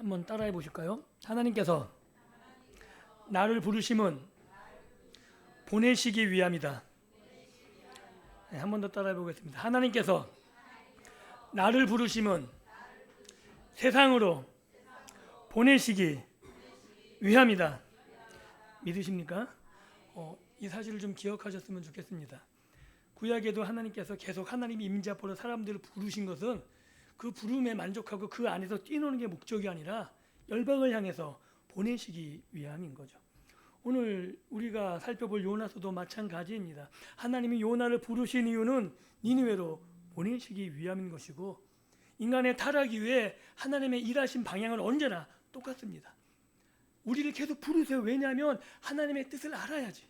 한번 따라해 보실까요? 하나님께서 나를 부르심은 보내시기 위함이다. 네, 한 번 더 따라해 보겠습니다. 하나님께서 나를 부르심은 세상으로 보내시기 위함이다. 믿으십니까? 이 사실을 좀 기억하셨으면 좋겠습니다. 구약에도 하나님께서 계속 하나님이 임재하여 사람들을 부르신 것은 그 부름에 만족하고 그 안에서 뛰노는 게 목적이 아니라 열방을 향해서 보내시기 위함인 거죠. 오늘 우리가 살펴볼 요나서도 마찬가지입니다. 하나님이 요나를 부르신 이유는 니느웨로 보내시기 위함인 것이고, 인간의 타락 이후에 하나님의 일하신 방향은 언제나 똑같습니다. 우리를 계속 부르세요. 왜냐하면 하나님의 뜻을 알아야지.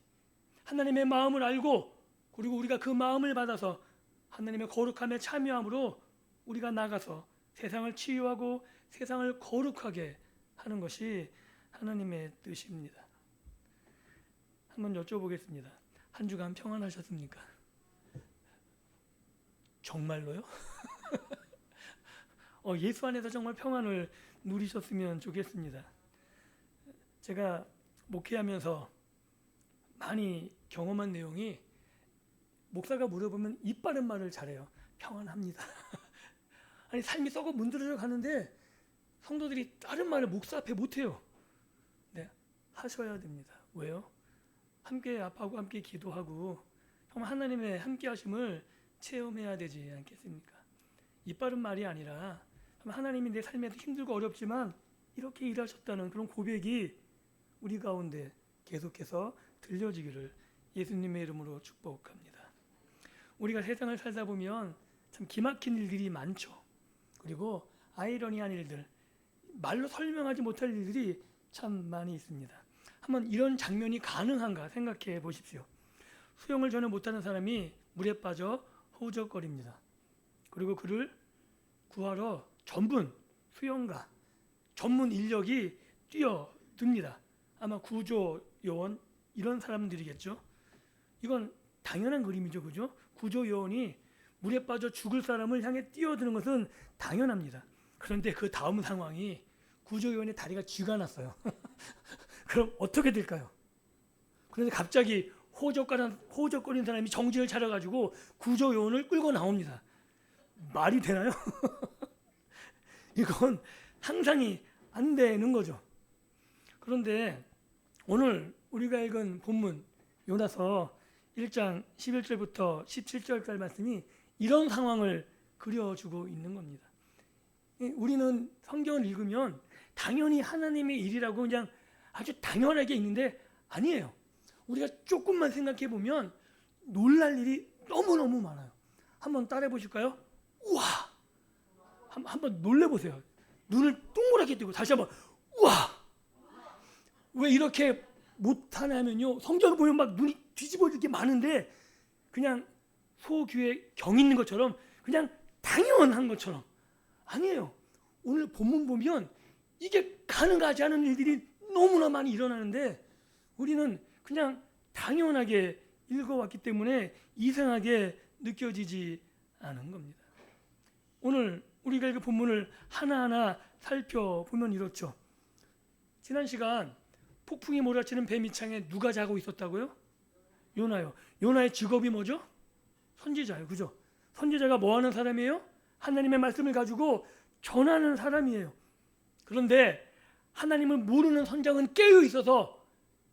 하나님의 마음을 알고, 그리고 우리가 그 마음을 받아서 하나님의 거룩함에 참여함으로 우리가 나가서 세상을 치유하고 세상을 거룩하게 하는 것이 하나님의 뜻입니다. 한번 여쭤보겠습니다. 한 주간 평안하셨습니까? 정말로요? 예수 안에서 정말 평안을 누리셨으면 좋겠습니다. 제가 목회하면서 많이 경험한 내용이, 목사가 물어보면 입 바른 말을 잘해요. 평안합니다. 아니, 삶이 썩어 문드러져 가는데 성도들이 다른 말을 목사 앞에 못해요. 네, 하셔야 됩니다. 왜요? 함께 아파하고 함께 기도하고 정말 하나님의 함께 하심을 체험해야 되지 않겠습니까? 입 바른 말이 아니라 하나님이 내 삶에서 힘들고 어렵지만 이렇게 일하셨다는 그런 고백이 우리 가운데 계속해서 들려지기를 예수님의 이름으로 축복합니다. 우리가 세상을 살다 보면 참 기막힌 일들이 많죠. 그리고 아이러니한 일들, 말로 설명하지 못할 일들이 참 많이 있습니다. 한번 이런 장면이 가능한가 생각해 보십시오. 수영을 전혀 못하는 사람이 물에 빠져 허우적거립니다. 그리고 그를 구하러 전문 수영가, 전문 인력이 뛰어듭니다. 아마 구조요원 이런 사람들이겠죠. 이건 당연한 그림이죠, 그죠? 구조요원이 물에 빠져 죽을 사람을 향해 뛰어드는 것은 당연합니다. 그런데 그 다음 상황이 구조요원의 다리가 쥐가 났어요. 그럼 어떻게 될까요? 그런데 갑자기 호적거리는 사람이 정신을 차려가지고 구조요원을 끌고 나옵니다. 말이 되나요? 이건 상상이 안 되는 거죠. 그런데 오늘 우리가 읽은 본문 요나서 1장 11절부터 17절까지 말씀이 이런 상황을 그려주고 있는 겁니다. 우리는 성경을 읽으면 당연히 하나님의 일이라고 그냥 아주 당연하게 있는데 아니에요. 우리가 조금만 생각해 보면 놀랄 일이 너무너무 많아요. 한번 따라해 보실까요? 우와! 한번 놀래 보세요. 눈을 동그랗게 뜨고 다시 한번 우와! 왜 이렇게 못하냐면요, 성경을 보면 막 눈이 뒤집어질 게 많은데 그냥 소귀에 경 있는 것처럼 그냥 당연한 것처럼 아니에요. 오늘 본문 보면 이게 가능하지 않은 일들이 너무나 많이 일어나는데 우리는 그냥 당연하게 읽어왔기 때문에 이상하게 느껴지지 않은 겁니다. 오늘 우리가 읽은 본문을 하나하나 살펴보면 이렇죠. 지난 시간 폭풍이 몰아치는 배 밑창에 누가 자고 있었다고요? 요나요. 요나의 직업이 뭐죠? 선지자예요. 그죠? 선지자가 뭐 하는 사람이에요? 하나님의 말씀을 가지고 전하는 사람이에요. 그런데 하나님을 모르는 선장은 깨어 있어서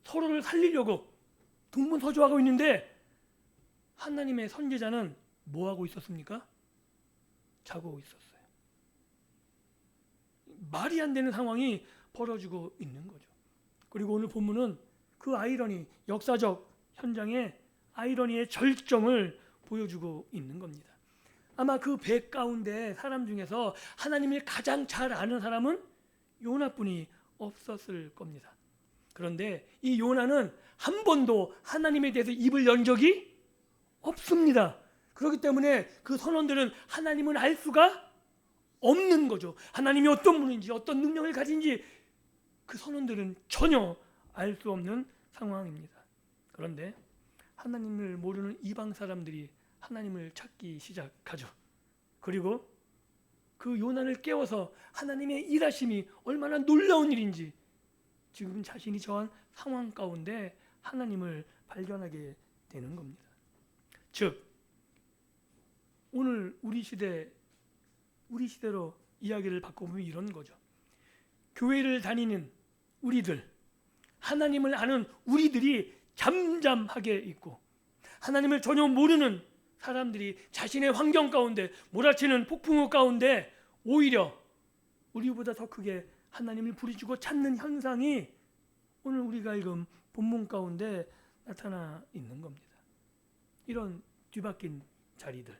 서로를 살리려고 동분서주하고 있는데 하나님의 선지자는 뭐 하고 있었습니까? 자고 있었어요. 말이 안 되는 상황이 벌어지고 있는 거죠. 그리고 오늘 본문은 그 아이러니, 역사적 현장의 아이러니의 절정을 보여주고 있는 겁니다. 아마 그 배 가운데 사람 중에서 하나님을 가장 잘 아는 사람은 요나뿐이 없었을 겁니다. 그런데 이 요나는 한 번도 하나님에 대해서 입을 연 적이 없습니다. 그렇기 때문에 그 선원들은 하나님을 알 수가 없는 거죠. 하나님이 어떤 분인지, 어떤 능력을 가진지 그 선원들은 전혀 알 수 없는 상황입니다. 그런데 하나님을 모르는 이방 사람들이 하나님을 찾기 시작하죠. 그리고 그 요나를 깨워서 하나님의 일하심이 얼마나 놀라운 일인지 지금 자신이 처한 상황 가운데 하나님을 발견하게 되는 겁니다. 즉 오늘 우리 시대로 이야기를 바꿔보면 이런 거죠. 교회를 다니는 우리들, 하나님을 아는 우리들이 잠잠하게 있고 하나님을 전혀 모르는 사람들이 자신의 환경 가운데 몰아치는 폭풍우 가운데 오히려 우리보다 더 크게 하나님을 부르짖고 찾는 현상이 오늘 우리가 읽은 본문 가운데 나타나 있는 겁니다. 이런 뒤바뀐 자리들,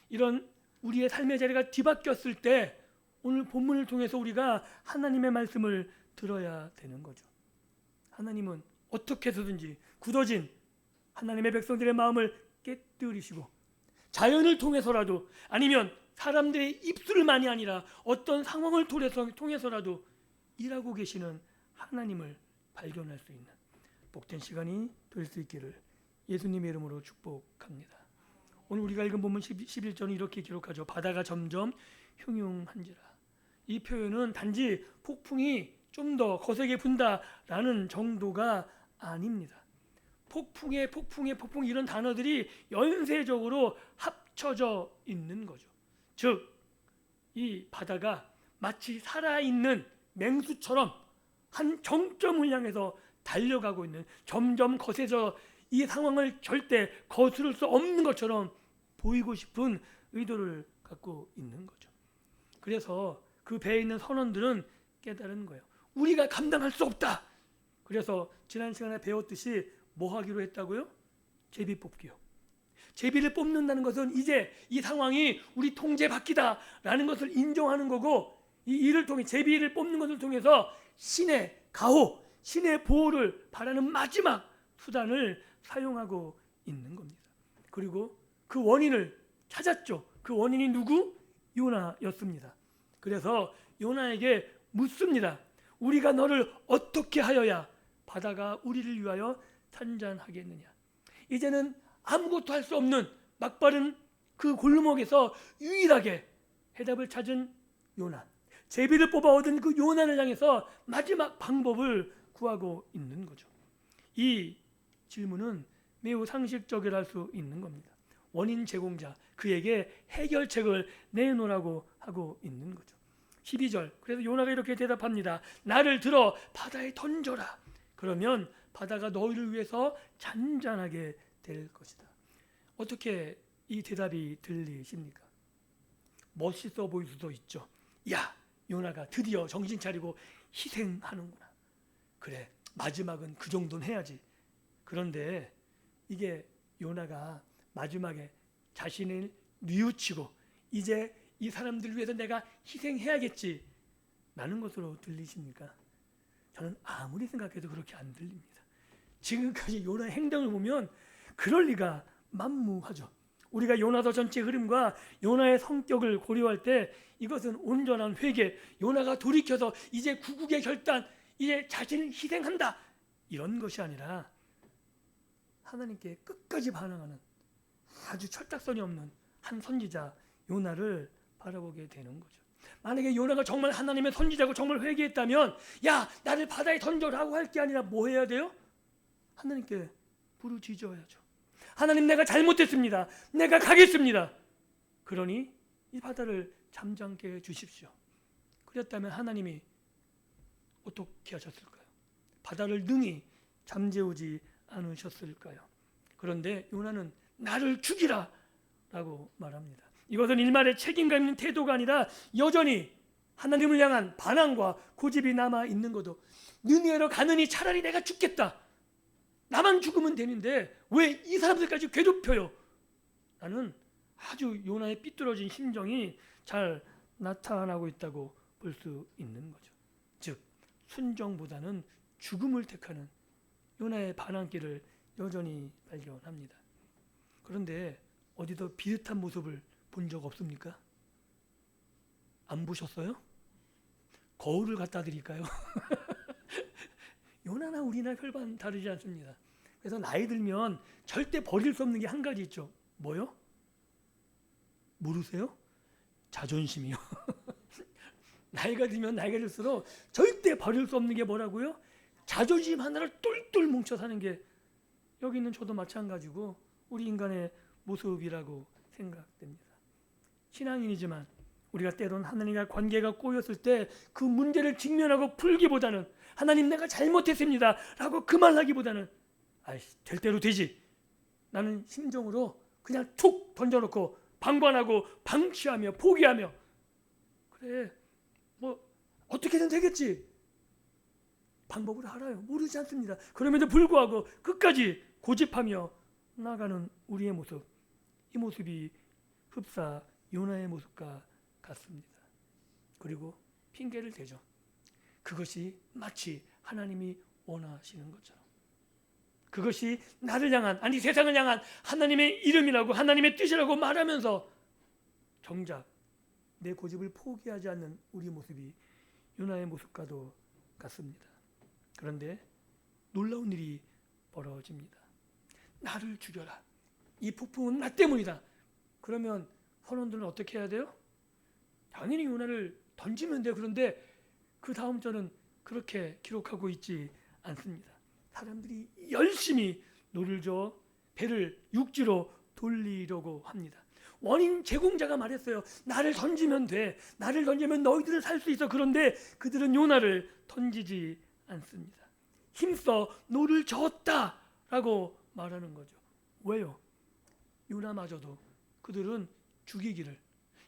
이런 우리의 삶의 자리가 뒤바뀌었을 때 오늘 본문을 통해서 우리가 하나님의 말씀을 들어야 되는 거죠. 하나님은 어떻게 해서든지 굳어진 하나님의 백성들의 마음을 깨뜨리시고 자연을 통해서라도 아니면 사람들의 입술만이 아니라 어떤 상황을 통해서라도 일하고 계시는 하나님을 발견할 수 있는 복된 시간이 될 수 있기를 예수님의 이름으로 축복합니다. 오늘 우리가 읽은 본문 11절은 이렇게 기록하죠. 바다가 점점 흉흉한지라. 이 표현은 단지 폭풍이 좀 더 거세게 분다라는 정도가 아닙니다. 폭풍 이런 단어들이 연쇄적으로 합쳐져 있는 거죠. 즉, 이 바다가 마치 살아있는 맹수처럼 한 정점을 향해서 달려가고 있는, 점점 거세져 이 상황을 절대 거스를 수 없는 것처럼 보이고 싶은 의도를 갖고 있는 거죠. 그래서 그 배에 있는 선원들은 깨달은 거예요. 우리가 감당할 수 없다. 그래서 지난 시간에 배웠듯이 뭐 하기로 했다고요? 제비 뽑기요. 제비를 뽑는다는 것은 이제 이 상황이 우리 통제 밖이다라는 것을 인정하는 거고, 이 일을 통해 제비를 뽑는 것을 통해서 신의 가호, 신의 보호를 바라는 마지막 수단을 사용하고 있는 겁니다. 그리고 그 원인을 찾았죠. 그 원인이 누구? 요나였습니다. 그래서 요나에게 묻습니다. 우리가 너를 어떻게 하여야 바다가 우리를 위하여 산잔하겠느냐. 이제는 아무것도 할 수 없는 막바른 그 골목에서 유일하게 해답을 찾은 요나, 제비를 뽑아 얻은 그 요나를 향해서 마지막 방법을 구하고 있는 거죠. 이 질문은 매우 상식적이라 할 수 있는 겁니다. 원인 제공자, 그에게 해결책을 내놓으라고 하고 있는 거죠. 12절, 그래서 요나가 이렇게 대답합니다. 나를 들어 바다에 던져라. 그러면 바다가 너희를 위해서 잔잔하게 될 것이다. 어떻게 이 대답이 들리십니까? 멋있어 보일 수도 있죠. 야, 요나가 드디어 정신 차리고 희생하는구나. 그래, 마지막은 그 정도는 해야지. 그런데 이게 요나가 마지막에 자신을 뉘우치고 이제 이 사람들을 위해서 내가 희생해야겠지 라는 것으로 들리십니까? 저는 아무리 생각해도 그렇게 안 들립니다. 지금까지 요나의 행동을 보면 그럴 리가 만무하죠. 우리가 요나서 전체 흐름과 요나의 성격을 고려할 때 이것은 온전한 회개, 요나가 돌이켜서 이제 구국의 결단, 이제 자신을 희생한다 이런 것이 아니라 하나님께 끝까지 반항하는 아주 철딱선이 없는 한 선지자 요나를 바라보게 되는 거죠. 만약에 요나가 정말 하나님의 선지자고 정말 회개했다면 야, 나를 바다에 던져라고 할 게 아니라 뭐 해야 돼요? 하나님께 부르짖어야죠. 하나님, 내가 잘못했습니다. 내가 가겠습니다. 그러니 이 바다를 잠잠게 해주십시오. 그랬다면 하나님이 어떻게 하셨을까요? 바다를 능히 잠재우지 않으셨을까요? 그런데 요나는 나를 죽이라 라고 말합니다. 이것은 일말의 책임감 있는 태도가 아니라 여전히 하나님을 향한 반항과 고집이 남아 있는 것도, 느니에로 가느니 차라리 내가 죽겠다. 나만 죽으면 되는데 왜 이 사람들까지 괴롭혀요? 라는 아주 요나의 삐뚤어진 심정이 잘 나타나고 있다고 볼 수 있는 거죠. 즉, 순종보다는 죽음을 택하는 요나의 반항길을 여전히 발견합니다. 그런데 어디서 비슷한 모습을 본 적 없습니까? 안 보셨어요? 거울을 갖다 드릴까요? 요나나 우리나 별반 다르지 않습니다. 그래서 나이 들면 절대 버릴 수 없는 게 한 가지 있죠. 뭐요? 모르세요? 자존심이요. 나이가 들면 나이가 들수록 절대 버릴 수 없는 게 뭐라고요? 자존심 하나를 똘똘 뭉쳐 사는 게 여기 있는 저도 마찬가지고 우리 인간의 모습이라고 생각됩니다. 신앙인이지만 우리가 때론 하나님과 관계가 꼬였을 때 그 문제를 직면하고 풀기보다는 하나님 내가 잘못했습니다 라고 그 말하기보다는 아이씨 될 대로 되지 나는 심정으로 그냥 툭 던져놓고 방관하고 방치하며 포기하며 그래 뭐 어떻게든 되겠지 방법을 알아요. 모르지 않습니다. 그럼에도 불구하고 끝까지 고집하며 나가는 우리의 모습 이 모습이 흡사 요나의 모습과 같습니다. 그리고 핑계를 대죠. 그것이 마치 하나님이 원하시는 것처럼 그것이 나를 향한 아니 세상을 향한 하나님의 이름이라고 하나님의 뜻이라고 말하면서 정작 내 고집을 포기하지 않는 우리 모습이 요나의 모습과도 같습니다. 그런데 놀라운 일이 벌어집니다. 나를 죽여라. 이 폭풍은 나 때문이다. 그러면 선원들은 어떻게 해야 돼요? 당연히 요나를 던지면 돼요. 그런데 그 다음 절은 그렇게 기록하고 있지 않습니다. 사람들이 열심히 노를 저 배를 육지로 돌리려고 합니다. 원인 제공자가 말했어요. 나를 던지면 돼. 나를 던지면 너희들은 살 수 있어. 그런데 그들은 요나를 던지지 않습니다. 힘써 노를 저었다라고 말하는 거죠. 왜요? 요나마저도 그들은 죽이기를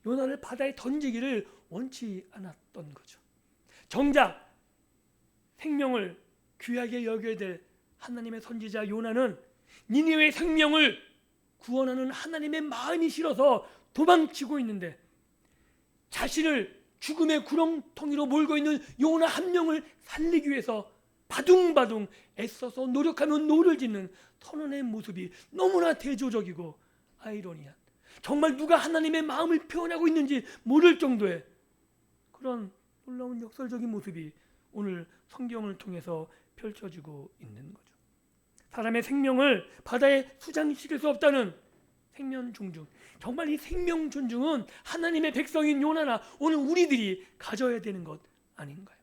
요나를 바다에 던지기를 원치 않았던 거죠. 정작 생명을 귀하게 여겨야 될 하나님의 선지자 요나는 니느웨의 생명을 구원하는 하나님의 마음이 싫어서 도망치고 있는데 자신을 죽음의 구렁텅이로 몰고 있는 요나 한 명을 살리기 위해서 바둥바둥 애써서 노력하며 노를 짓는 선원의 모습이 너무나 대조적이고 아이러니한 정말 누가 하나님의 마음을 표현하고 있는지 모를 정도의 그런 놀라운 역설적인 모습이 오늘 성경을 통해서 펼쳐지고 있는 거죠. 사람의 생명을 바다에 수장시킬 수 없다는 생명 존중. 정말 이 생명 존중은 하나님의 백성인 요나나 오늘 우리들이 가져야 되는 것 아닌가요?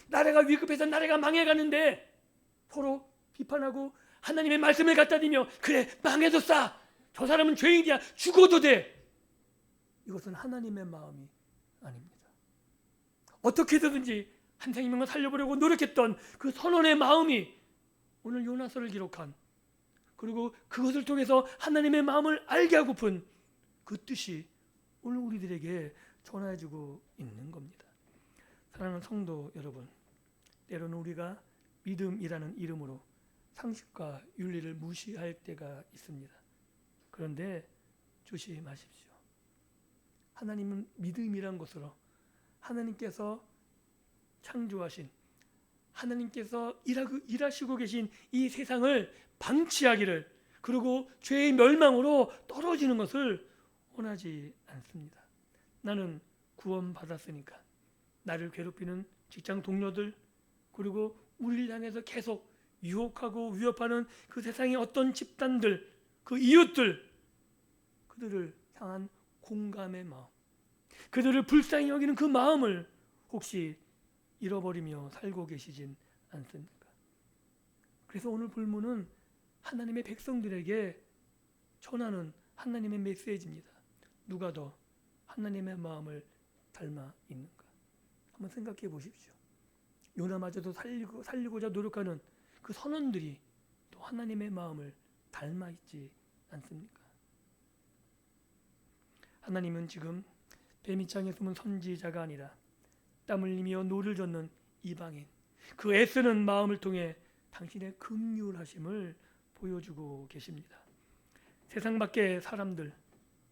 나라가 위급해서 나라가 망해가는데 서로 비판하고 하나님의 말씀을 갖다 대며 그래 망해도 싸. 저 사람은 죄인이야. 죽어도 돼. 이것은 하나님의 마음이 아닙니다. 어떻게 해서든지 한 생명을 살려보려고 노력했던 그 선원의 마음이 오늘 요나서를 기록한 그리고 그것을 통해서 하나님의 마음을 알게 하고픈 그 뜻이 오늘 우리들에게 전해지고 있는 겁니다. 사랑하는 성도 여러분, 때로는 우리가 믿음이라는 이름으로 상식과 윤리를 무시할 때가 있습니다. 그런데 조심하십시오. 하나님은 믿음이란 것으로 하나님께서 창조하신 하나님께서 일하시고 계신 이 세상을 방치하기를 그리고 죄의 멸망으로 떨어지는 것을 원하지 않습니다. 나는 구원받았으니까 나를 괴롭히는 직장 동료들 그리고 우리를 향해서 계속 유혹하고 위협하는 그 세상의 어떤 집단들 그 이웃들 그들을 향한 공감의 마음 그들을 불쌍히 여기는 그 마음을 혹시 잃어버리며 살고 계시진 않습니까? 그래서 오늘 본문은 하나님의 백성들에게 전하는 하나님의 메시지입니다. 누가 더 하나님의 마음을 닮아 있는가? 한번 생각해 보십시오. 요나마저도 살리고자 노력하는 그 선원들이 또 하나님의 마음을 닮아 있지 않습니까? 하나님은 지금 뱀이창에 숨은 선지자가 아니라 땀 흘리며 노를 젓는 이방인 그 애쓰는 마음을 통해 당신의 긍휼하심을 보여주고 계십니다. 세상 밖의 사람들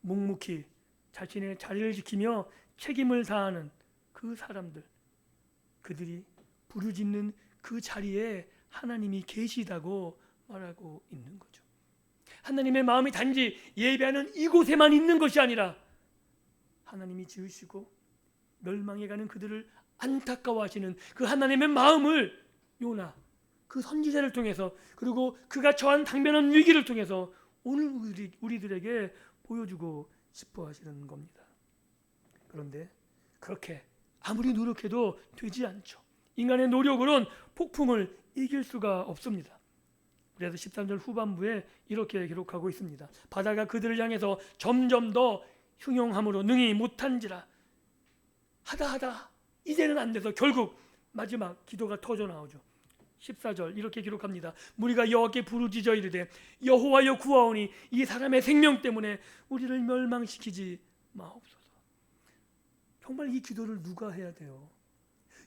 묵묵히 자신의 자리를 지키며 책임을 다하는 그 사람들 그들이 부르짖는 그 자리에 하나님이 계시다고 말하고 있는 거죠. 하나님의 마음이 단지 예배하는 이곳에만 있는 것이 아니라 하나님이 지으시고 멸망해가는 그들을 안타까워하시는 그 하나님의 마음을 요나 그 선지자를 통해서 그리고 그가 처한 당면한 위기를 통해서 오늘 우리들에게 보여주고 싶어 하시는 겁니다. 그런데 그렇게 아무리 노력해도 되지 않죠. 인간의 노력으로는 폭풍을 이길 수가 없습니다. 그래서 13절 후반부에 이렇게 기록하고 있습니다. 바다가 그들을 향해서 점점 더 흉용함으로 능히 못한지라. 하다 이제는 안 돼서 결국 마지막 기도가 터져 나오죠. 14절 이렇게 기록합니다. 무리가 여호와께 부르짖어 이르되 여호와여 구하오니 이 사람의 생명 때문에 우리를 멸망시키지 마옵소서. 정말 이 기도를 누가 해야 돼요?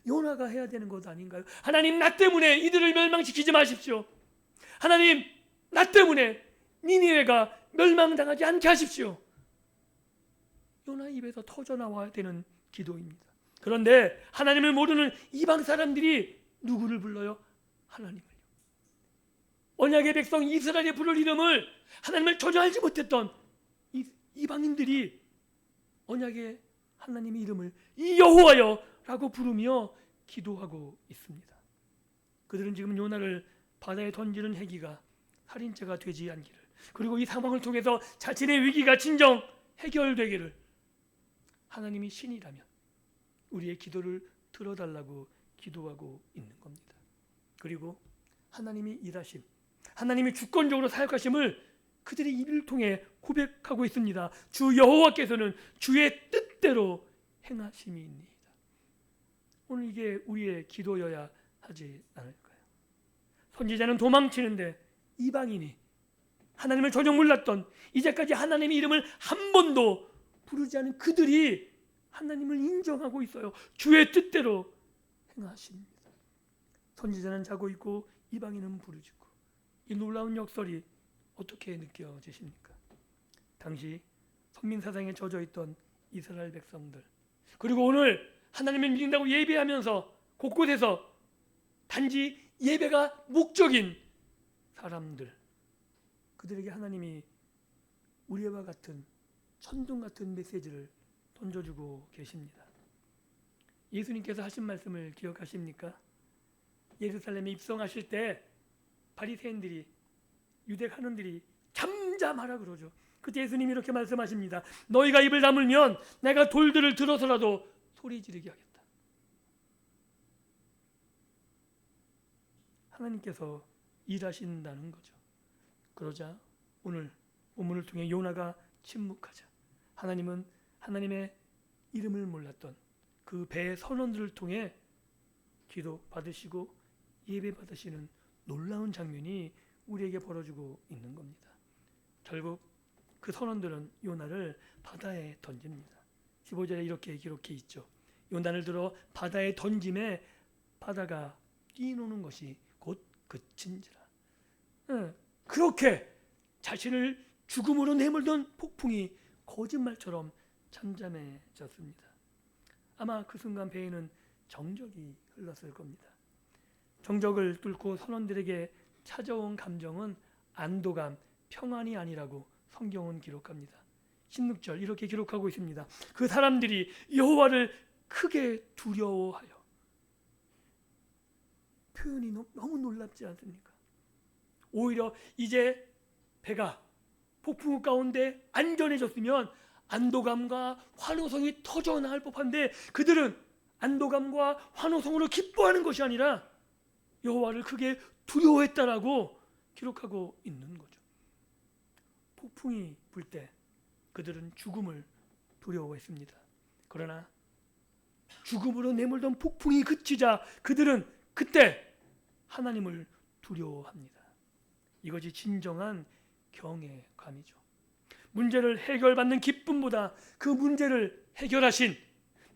요나가 해야 되는 것 아닌가요? 하나님, 나 때문에 이들을 멸망시키지 마십시오. 하나님, 나 때문에 니니웨가 멸망당하지 않게 하십시오. 요나 입에서 터져 나와야 되는 기도입니다. 그런데 하나님을 모르는 이방 사람들이 누구를 불러요? 하나님을요. 언약의 백성 이스라엘의 부를 이름을 하나님을 전혀 알지 못했던 이방인들이 언약의 하나님의 이름을 여호와여 라고 부르며 기도하고 있습니다. 그들은 지금 요나를 바다에 던지는 해기가 살인죄가 되지 않기를, 그리고 이 상황을 통해서 자신의 위기가 진정 해결되기를 하나님이 신이라면 우리의 기도를 들어달라고 기도하고 있는 겁니다. 그리고 하나님이 일하심, 하나님이 주권적으로 사역하심을 그들의 입을 통해 고백하고 있습니다. 주 여호와께서는 주의 뜻대로 행하심이니이다. 오늘 이게 우리의 기도여야 하지 않을까요? 선지자는 도망치는데 이방인이 하나님을 전혀 몰랐던, 이제까지 하나님의 이름을 한 번도 부르지 않은 그들이 하나님을 인정하고 있어요. 주의 뜻대로 행하십니다. 선지자는 자고 있고 이방인은 부르짖고. 이 놀라운 역설이 어떻게 느껴지십니까? 당시 선민사상에 젖어있던 이스라엘 백성들, 그리고 오늘 하나님을 믿는다고 예배하면서 곳곳에서 단지 예배가 목적인 사람들, 그들에게 하나님이 우리와 같은 천둥 같은 메시지를 던져주고 계십니다. 예수님께서 하신 말씀을 기억하십니까? 예루살렘에 입성하실 때 바리새인들이, 유대 관원들이 잠잠하라 그러죠. 그때 예수님이 이렇게 말씀하십니다. 너희가 입을 다물면 내가 돌들을 들어서라도 소리 지르게 하겠다. 하나님께서 일하신다는 거죠. 그러자 오늘 본문을 통해 요나가 침묵하자 하나님은 하나님의 이름을 몰랐던 그 배의 선원들을 통해 기도 받으시고 예배 받으시는 놀라운 장면이 우리에게 벌어지고 있는 겁니다. 결국 그 선원들은 요나를 바다에 던집니다. 15절에 이렇게 기록해 있죠. 요나를 들어 바다에 던짐에 바다가 뛰노는 것이 곧 그친지라. 그렇게 자신을 죽음으로 내몰던 폭풍이 거짓말처럼 잠잠해졌습니다. 아마 그 순간 배에는 정적이 흘렀을 겁니다. 정적을 뚫고 선원들에게 찾아온 감정은 안도감, 평안이 아니라고 성경은 기록합니다. 16절 이렇게 기록하고 있습니다. 그 사람들이 여호와를 크게 두려워하여. 표현이 너무 놀랍지 않습니까? 오히려 이제 배가 폭풍 가운데 안전해졌으면 안도감과 환호성이 터져나갈 법한데 그들은 안도감과 환호성으로 기뻐하는 것이 아니라 여호와를 크게 두려워했다라고 기록하고 있는 거죠. 폭풍이 불 때 그들은 죽음을 두려워했습니다. 그러나 죽음으로 내몰던 폭풍이 그치자 그들은 그때 하나님을 두려워합니다. 이것이 진정한 경외감이죠. 문제를 해결받는 기쁨보다 그 문제를 해결하신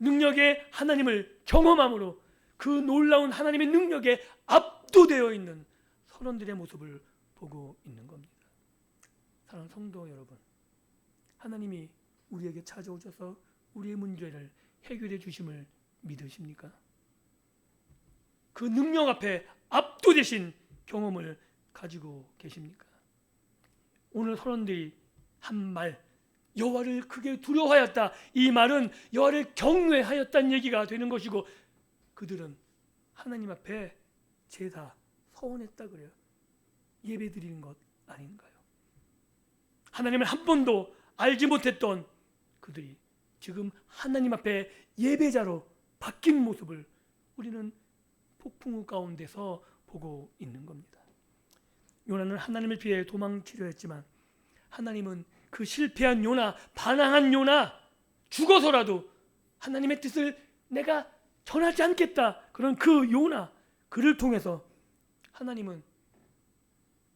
능력의 하나님을 경험함으로 그 놀라운 하나님의 능력에 압도되어 있는 선원들의 모습을 보고 있는 겁니다. 사랑하는 성도 여러분, 하나님이 우리에게 찾아오셔서 우리의 문제를 해결해 주심을 믿으십니까? 그 능력 앞에 압도되신 경험을 가지고 계십니까? 오늘 선원들이 한 말, 여호와를 크게 두려워하였다. 이 말은 여호와를 경외하였다는 얘기가 되는 것이고 그들은 하나님 앞에 제사 서원했다 그래요. 예배 드리는 것 아닌가요? 하나님을 한 번도 알지 못했던 그들이 지금 하나님 앞에 예배자로 바뀐 모습을 우리는 폭풍우 가운데서 보고 있는 겁니다. 요나는 하나님을 피해 도망치려 했지만 하나님은 그 실패한 요나, 반항한 요나, 죽어서라도 하나님의 뜻을 내가 전하지 않겠다, 그런 그 요나, 그를 통해서 하나님은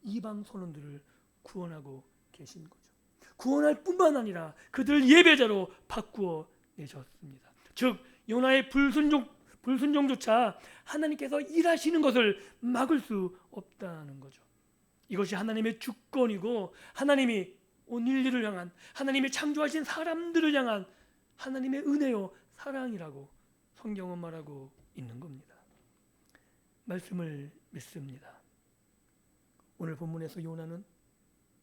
이방 선원들을 구원하고 계신 거죠. 구원할 뿐만 아니라 그들을 예배자로 바꾸어 내셨습니다. 즉 요나의 불순종조차 하나님께서 일하시는 것을 막을 수 없다는 거죠. 이것이 하나님의 주권이고 하나님이 온 인류를 향한, 하나님이 창조하신 사람들을 향한 하나님의 은혜요 사랑이라고 성경은 말하고 있는 겁니다. 말씀을 믿습니다. 오늘 본문에서 요나는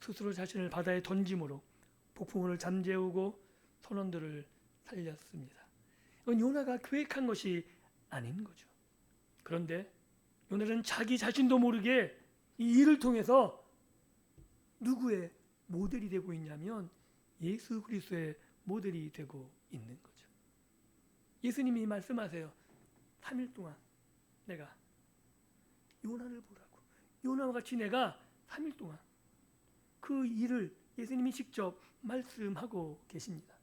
스스로 자신을 바다에 던짐으로 폭풍우를 잠재우고 선원들을 살렸습니다. 이건 요나가 계획한 것이 아닌 거죠. 그런데 요나는 자기 자신도 모르게 이 일을 통해서 누구의 모델이 되고 있냐면 예수 그리스도의 모델이 되고 있는 거죠. 예수님이 말씀하세요. 3일 동안 내가 요나를 보라고. 요나와 같이 내가 3일 동안 그 일을 예수님이 직접 말씀하고 계십니다.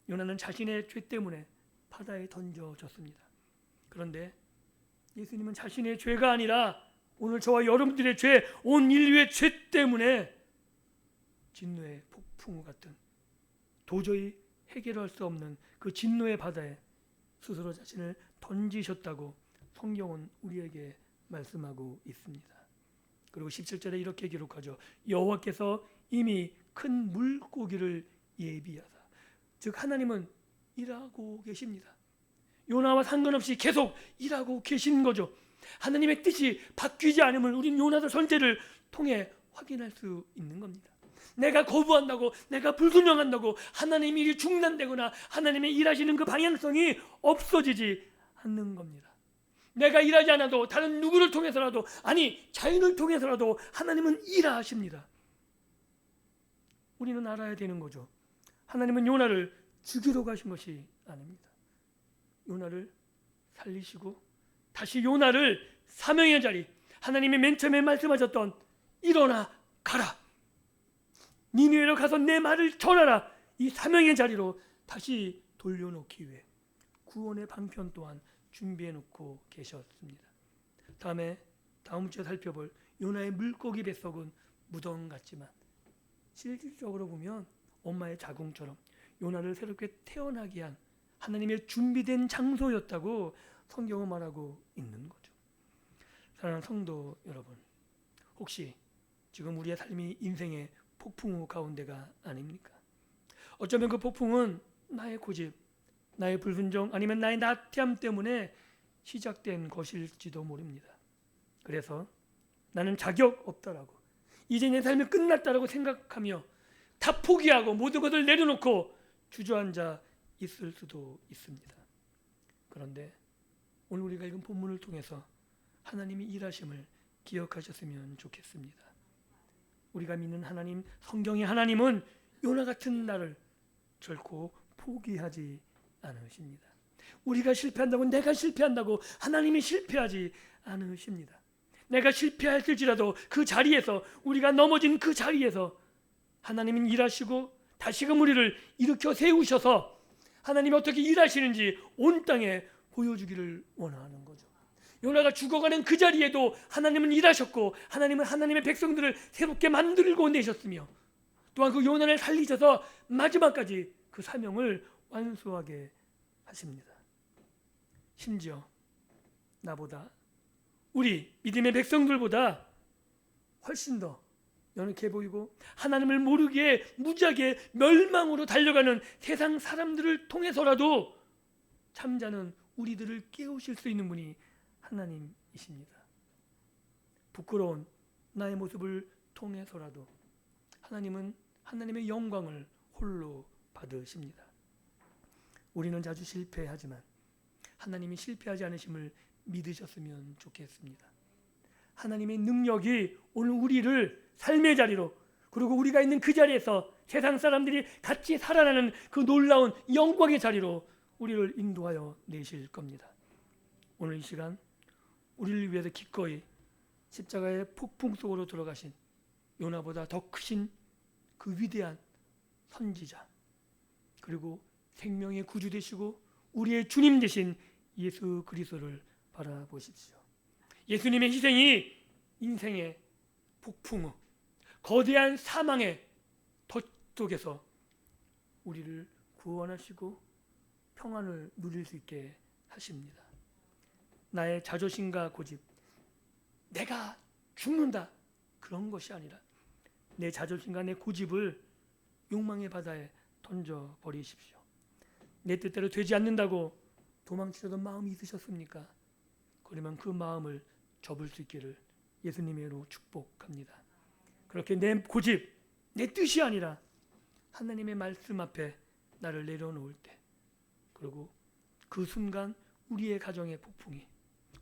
요나는 자신의 죄 때문에 바다에 던져졌습니다. 그런데 예수님은 자신의 죄가 아니라 오늘 저와 여러분들의 죄, 온 인류의 죄 때문에 진노의 폭풍우 같은 도저히 해결할 수 없는 그 진노의 바다에 스스로 자신을 던지셨다고 성경은 우리에게 말씀하고 있습니다. 그리고 17절에 이렇게 기록하죠. 여호와께서 이미 큰 물고기를 예비하사. 즉 하나님은 일하고 계십니다. 요나와 상관없이 계속 일하고 계신 거죠. 하나님의 뜻이 바뀌지 않으면 우리는 요나서 선제를 통해 확인할 수 있는 겁니다. 내가 거부한다고, 내가 불순종한다고 하나님의 일이 중단되거나 하나님의 일하시는 그 방향성이 없어지지 않는 겁니다. 내가 일하지 않아도 다른 누구를 통해서라도, 아니 자연을 통해서라도 하나님은 일하십니다. 우리는 알아야 되는 거죠. 하나님은 요나를 죽이러 가신 것이 아닙니다. 요나를 살리시고 다시 요나를 사명의 자리, 하나님이 맨 처음에 말씀하셨던 일어나 가라, 니느웨로 가서 내 말을 전하라, 이 사명의 자리로 다시 돌려놓기 위해 구원의 방편 또한 준비해 놓고 계셨습니다. 다음 주에 살펴볼 요나의 물고기 뱃속은 무덤 같지만 실질적으로 보면 엄마의 자궁처럼 요나를 새롭게 태어나게 한 하나님의 준비된 장소였다고 성경은 말하고 있는 거죠. 사랑하는 성도 여러분, 혹시 지금 우리의 삶이 인생의 폭풍우 가운데가 아닙니까? 어쩌면 그 폭풍은 나의 고집, 나의 불순종, 아니면 나의 나태함 때문에 시작된 것일지도 모릅니다. 그래서 나는 자격 없다라고, 이제 내 삶이 끝났다라고 생각하며 다 포기하고 모든 것을 내려놓고 주저앉아 있을 수도 있습니다. 그런데 오늘 우리가 읽은 본문을 통해서 하나님이 일하심을 기억하셨으면 좋겠습니다. 우리가 믿는 하나님, 성경의 하나님은 요나 같은 나를 결코 포기하지 않으십니다. 우리가 실패한다고, 내가 실패한다고 하나님이 실패하지 않으십니다. 내가 실패했을지라도 그 자리에서, 우리가 넘어진 그 자리에서 하나님은 일하시고 다시금 우리를 일으켜 세우셔서 하나님이 어떻게 일하시는지 온 땅에 보여주기를 원하는 거죠. 요나가 죽어가는 그 자리에도 하나님은 일하셨고, 하나님은 하나님의 백성들을 새롭게 만들고 내셨으며, 또한 그 요나를 살리셔서 마지막까지 그 사명을 완수하게 하십니다. 심지어 나보다, 우리 믿음의 백성들보다 훨씬 더 연약해 보이고 하나님을 모르게 무지하게 멸망으로 달려가는 세상 사람들을 통해서라도 잠자는 우리들을 깨우실 수 있는 분이 하나님이십니다. 부끄러운 나의 모습을 통해서라도 하나님은 하나님의 영광을 홀로 받으십니다. 우리는 자주 실패하지만 하나님이 실패하지 않으심을 믿으셨으면 좋겠습니다. 하나님의 능력이 오늘 우리를 삶의 자리로, 그리고 우리가 있는 그 자리에서 세상 사람들이 같이 살아나는 그 놀라운 영광의 자리로 우리를 인도하여 내실 겁니다. 오늘 이 시간 우리를 위해서 기꺼이 십자가의 폭풍 속으로 들어가신 요나보다 더 크신 그 위대한 선지자, 그리고 생명의 구주 되시고 우리의 주님 되신 예수 그리스도를 바라보십시오. 예수님의 희생이 인생의 폭풍, 거대한 사망의 덫 속에서 우리를 구원하시고 평안을 누릴 수 있게 하십니다. 나의 자존심과 고집, 내가 죽는다, 그런 것이 아니라 내 자존심과 내 고집을 욕망의 바다에 던져버리십시오. 내 뜻대로 되지 않는다고 도망치려던 마음이 있으셨습니까? 그러면 그 마음을 접을 수 있기를 예수님의 이름으로 축복합니다. 그렇게 내 고집, 내 뜻이 아니라 하나님의 말씀 앞에 나를 내려놓을 때, 그리고 그 순간 우리의 가정의 폭풍이,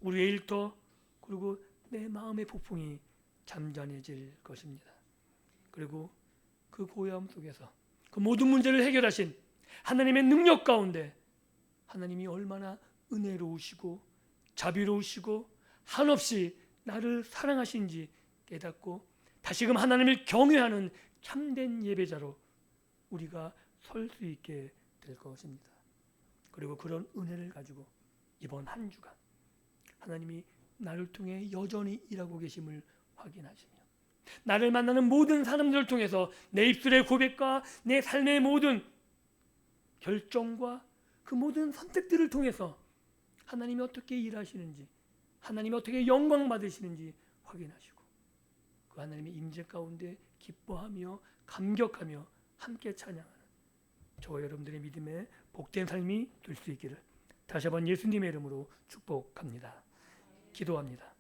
우리의 일터, 그리고 내 마음의 폭풍이 잠잠해질 것입니다. 그리고 그 고요함 속에서 그 모든 문제를 해결하신 하나님의 능력 가운데 하나님이 얼마나 은혜로우시고 자비로우시고 한없이 나를 사랑하신지 깨닫고 다시금 하나님을 경외하는 참된 예배자로 우리가 설 수 있게 될 것입니다. 그리고 그런 은혜를 가지고 이번 한 주간 하나님이 나를 통해 여전히 일하고 계심을 확인하시며, 나를 만나는 모든 사람들을 통해서 내 입술의 고백과 내 삶의 모든 결정과 그 모든 선택들을 통해서 하나님이 어떻게 일하시는지, 하나님이 어떻게 영광 받으시는지 확인하시고 그 하나님의 임재 가운데 기뻐하며 감격하며 함께 찬양하는 저와 여러분들의 믿음의 복된 삶이 될 수 있기를 다시 한번 예수님의 이름으로 축복합니다. 기도합니다.